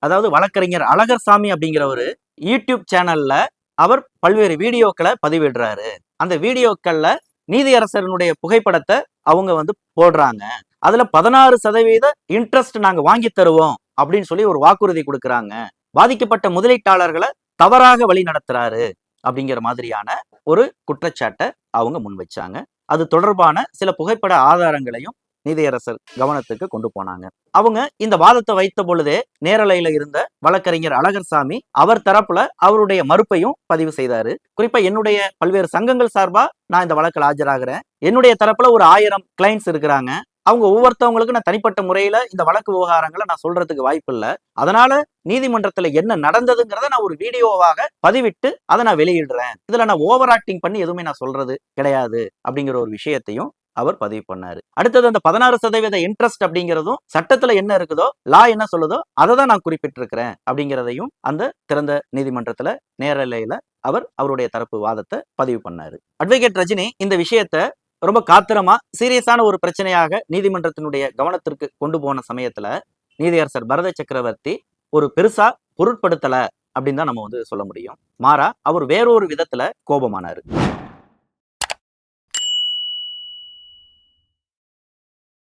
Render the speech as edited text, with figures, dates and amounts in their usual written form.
அதாவது வழக்கறிஞர் அழகர்சாமி அப்படிங்கிற ஒரு யூடியூப் சேனல்ல அவர் பல்வேறு வீடியோக்களை பதிவிடுறாரு. அந்த வீடியோக்கள்ல நீதியரசனுடைய புகைப்படத்தை அவங்க போடுறாங்க. அதுல 16% இன்ட்ரெஸ்ட் நாங்க வாங்கி தருவோம் அப்படின்னு சொல்லி ஒரு வாக்குறுதி கொடுக்கறாங்க. பாதிக்கப்பட்ட முதலீட்டாளர்களை தவறாக வழி நடத்துறாரு அப்படிங்கிற மாதிரியான ஒரு குற்றச்சாட்டை அவங்க முன் வச்சாங்க. அது தொடர்பான சில புகைப்பட ஆதாரங்களையும் நீதியரசர் கவனத்துக்கு கொண்டு போனாங்க. அவங்க இந்த வாதத்தை வைத்த பொழுதே நேரலையில இருந்த வழக்கறிஞர் அழகர்சாமி அவர் தரப்புல அவருடைய மறுப்பையும் பதிவு செய்தாரு. குறிப்பா என்னுடைய பல்வேறு சங்கங்கள் சார்பா நான் இந்த வழக்கில் ஆஜராகிறேன். என்னுடைய தரப்புல ஒரு 1000 கிளைண்ட்ஸ் இருக்கிறாங்க. அவங்க ஒவ்வொருத்தவங்களுக்கு நான் தனிப்பட்ட முறையில இந்த வழக்கு விவகாரங்களை நான் சொல்றதுக்கு வாய்ப்பு இல்லை. அதனால நீதிமன்றத்துல என்ன நடந்ததுங்கிறத நான் ஒரு வீடியோவாக பதிவிட்டு அதை நான் வெளியிடுறேன். இதுல நான் ஓவர் ஆக்டிங் பண்ணி எதுவுமே நான் சொல்றது கிடையாது அப்படிங்கிற ஒரு விஷயத்தையும் அவர் பதிவு பண்ணாரு. அடுத்தது அந்த 16% இன்ட்ரெஸ்ட் அப்படிங்கிறதும் சட்டத்துல என்ன இருக்குதோ, லா என்ன சொல்லுதோ அதை தான் நான் குறிப்பிட்டிருக்கிறேன் அப்படிங்கிறதையும் அந்த திறந்த நீதிமன்றத்துல நேரலையில அவர் அவருடைய தரப்பு வாதத்தை பதிவு பண்ணாரு. அட்வொகேட் ரஜினி இந்த விஷயத்த ரொம்ப காத்திரமா சீரியஸான ஒரு பிரச்சனையாக நீதிமன்றத்தினுடைய கவனத்திற்கு கொண்டு போன சமயத்துல நீதியரசர் பரத சக்கரவர்த்தி ஒரு பெருசா பொருட்படுத்தல அப்படின்னு தான் நம்ம சொல்ல முடியும். மாறா அவர் வேறொரு விதத்துல கோபமானாரு.